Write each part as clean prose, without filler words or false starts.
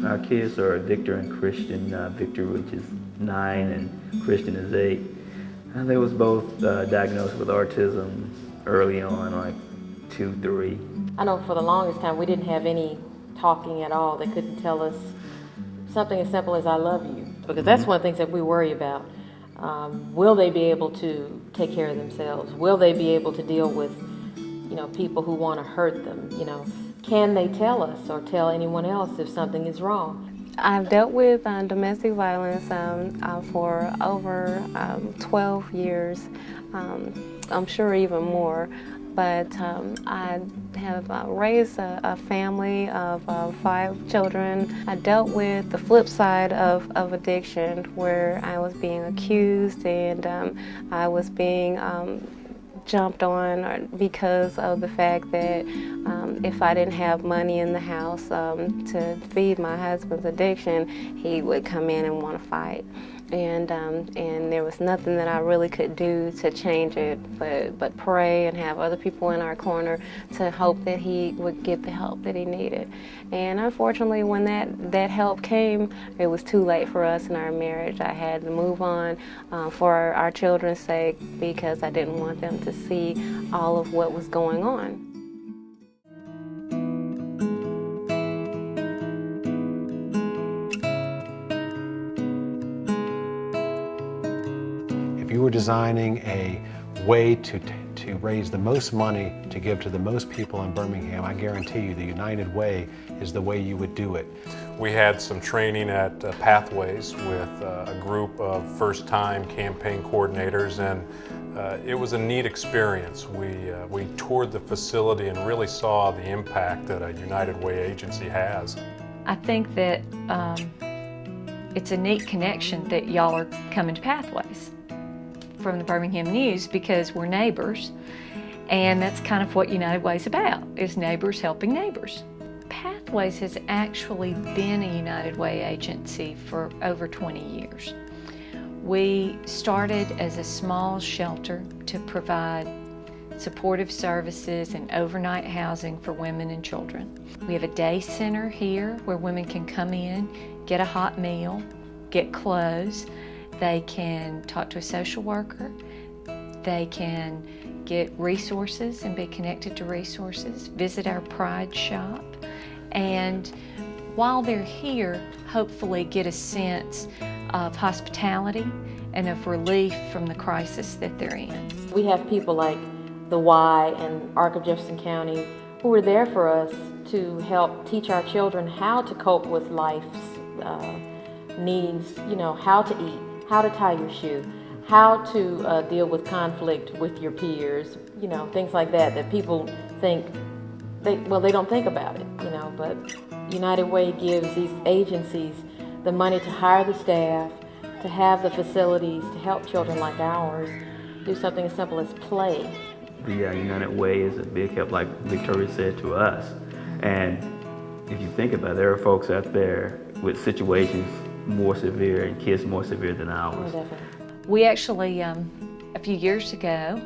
Our kids are Victor and Christian. Victor, which is 9, and Christian is 8. And they was both diagnosed with autism early on, like 2, 3. I know for the longest time we didn't have any talking at all. They couldn't tell us something as simple as "I love you," because that's one of the things that we worry about. Will they be able to take care of themselves? Will they be able to deal with, people who want to hurt them? Can they tell us or tell anyone else if something is wrong? I've dealt with domestic violence for over 12 years, I'm sure even more. But I have raised a family of 5 children. I dealt with the flip side of addiction, where I was being accused and I was being jumped on because of the fact that if I didn't have money in the house to feed my husband's addiction, he would come in and want to fight. And there was nothing that I really could do to change it but pray and have other people in our corner to hope that he would get the help that he needed. And unfortunately, when that help came, it was too late for us in our marriage. I had to move on for our children's sake, because I didn't want them to see all of what was going on. If you were designing a way to raise the most money to give to the most people in Birmingham, I guarantee you the United Way is the way you would do it. We had some training at Pathways with a group of first-time campaign coordinators, and it was a neat experience. We toured the facility and really saw the impact that a United Way agency has. I think that it's a neat connection that y'all are coming to Pathways from the Birmingham News, because we're neighbors, and that's kind of what United Way is about, is neighbors helping neighbors. Pathways has actually been a United Way agency for over 20 years. We started as a small shelter to provide supportive services and overnight housing for women and children. We have a day center here where women can come in, get a hot meal, get clothes. They can talk to a social worker. They can get resources and be connected to resources, visit our Pride shop, and while they're here, hopefully get a sense of hospitality and of relief from the crisis that they're in. We have people like the Y and Ark of Jefferson County who are there for us to help teach our children how to cope with life's needs, how to eat, how to tie your shoe, how to deal with conflict with your peers, things like that people think, they don't think about it, but United Way gives these agencies the money to hire the staff, to have the facilities, to help children like ours do something as simple as play. The United Way is a big help, like Victoria said, to us. And if you think about it, there are folks out there with situations more severe and kids more severe than ours. Oh, definitely. We actually, a few years ago,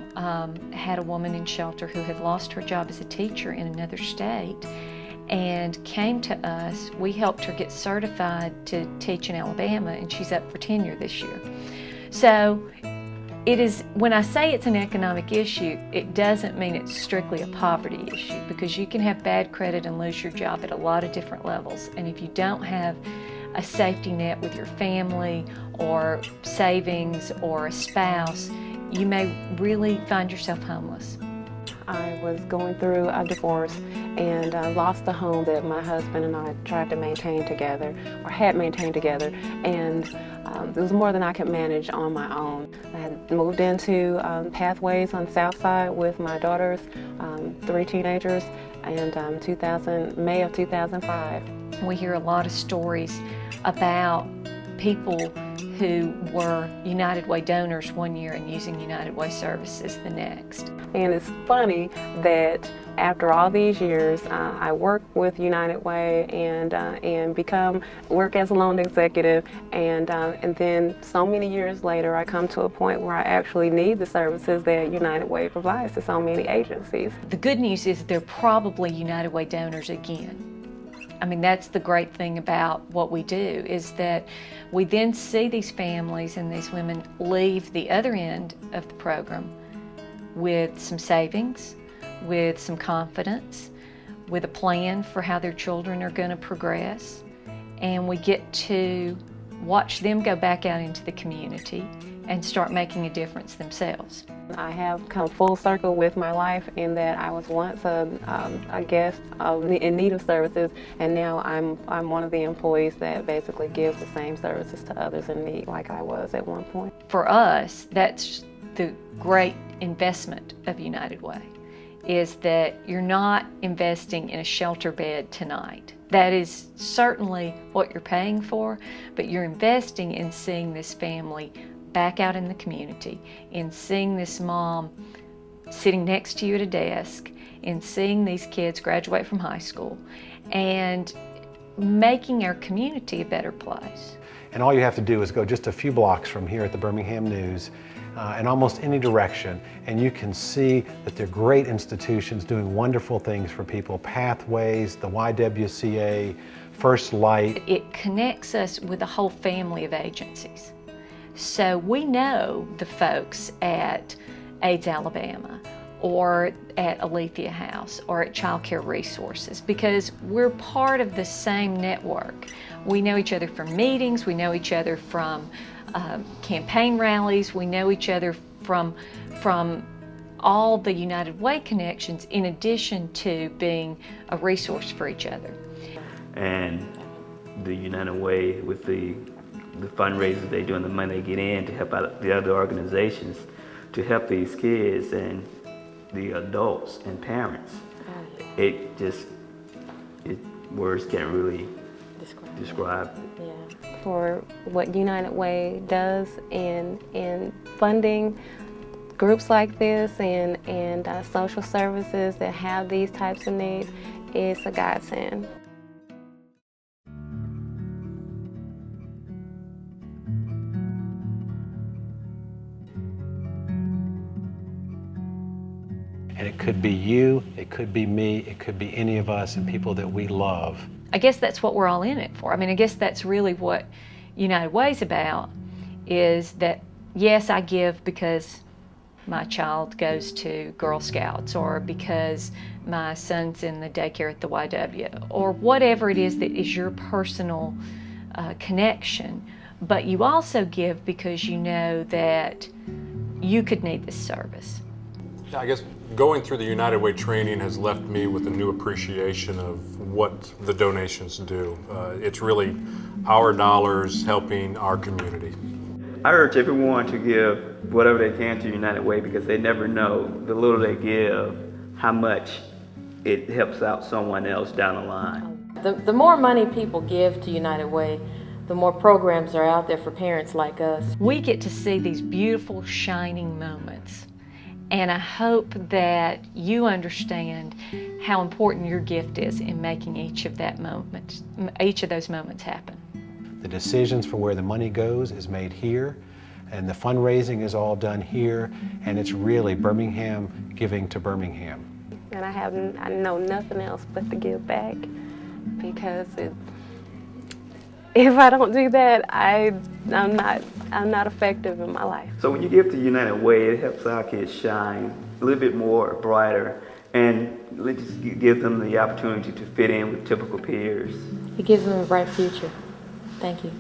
had a woman in shelter who had lost her job as a teacher in another state and came to us. We helped her get certified to teach in Alabama, and she's up for tenure this year. So it is, when I say it's an economic issue, it doesn't mean it's strictly a poverty issue, because you can have bad credit and lose your job at a lot of different levels. And if you don't have a safety net with your family or savings or a spouse, you may really find yourself homeless. I was going through a divorce and lost the home that my husband and I tried to maintain together, or had maintained together, and it was more than I could manage on my own. I had moved into Pathways on the South Side with my daughters, 3 teenagers, and May of 2005. We hear a lot of stories about people who were United Way donors one year and using United Way services the next. And it's funny that after all these years, I work with United Way and work as a loan executive, and then so many years later, I come to a point where I actually need the services that United Way provides to so many agencies. The good news is they're probably United Way donors again. I mean, that's the great thing about what we do, is that we then see these families and these women leave the other end of the program with some savings, with some confidence, with a plan for how their children are going to progress, and we get to watch them go back out into the community and start making a difference themselves. I have come full circle with my life in that I was once a guest in need of services, and now I'm one of the employees that basically gives the same services to others in need like I was at one point. For us, that's the great investment of United Way, is that you're not investing in a shelter bed tonight. That is certainly what you're paying for, but you're investing in seeing this family back out in the community, in seeing this mom sitting next to you at a desk, in seeing these kids graduate from high school, and making our community a better place. And all you have to do is go just a few blocks from here at the Birmingham News in almost any direction, and you can see that they're great institutions doing wonderful things for people. Pathways, the YWCA, First Light. It connects us with a whole family of agencies. So we know the folks at AIDS Alabama, or at Alethea House, or at Child Care Resources, because we're part of the same network. We know each other from meetings, we know each other from campaign rallies, we know each other from all the United Way connections, in addition to being a resource for each other. And the United Way, with the fundraisers they do and the money they get in to help out the other organizations, to help these kids and the adults and parents, words can't really describe it. Yeah. For what United Way does in funding groups like this and social services that have these types of needs, is a godsend. And it could be you, it could be me, it could be any of us and people that we love. I guess that's what we're all in it for. I mean, I guess that's really what United Way's about, is that, yes, I give because my child goes to Girl Scouts, or because my son's in the daycare at the YW, or whatever it is that is your personal connection. But you also give because you know that you could need this service. I guess going through the United Way training has left me with a new appreciation of what the donations do. It's really our dollars helping our community. I urge everyone to give whatever they can to United Way, because they never know, the little they give, how much it helps out someone else down the line. The more money people give to United Way, the more programs are out there for parents like us. We get to see these beautiful, shining moments. And I hope that you understand how important your gift is in making each of those moments happen. The decisions for where the money goes is made here, and the fundraising is all done here, and it's really Birmingham giving to Birmingham. And I know nothing else but to give back, because if I don't do that, I'm not effective in my life. So when you give to United Way, it helps our kids shine a little bit more brighter, and let's just give them the opportunity to fit in with typical peers. It gives them a bright future. Thank you.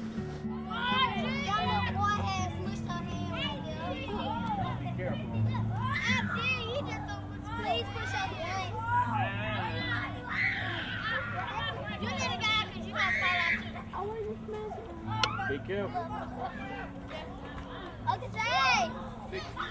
Be careful. Okay, Jay. Just one.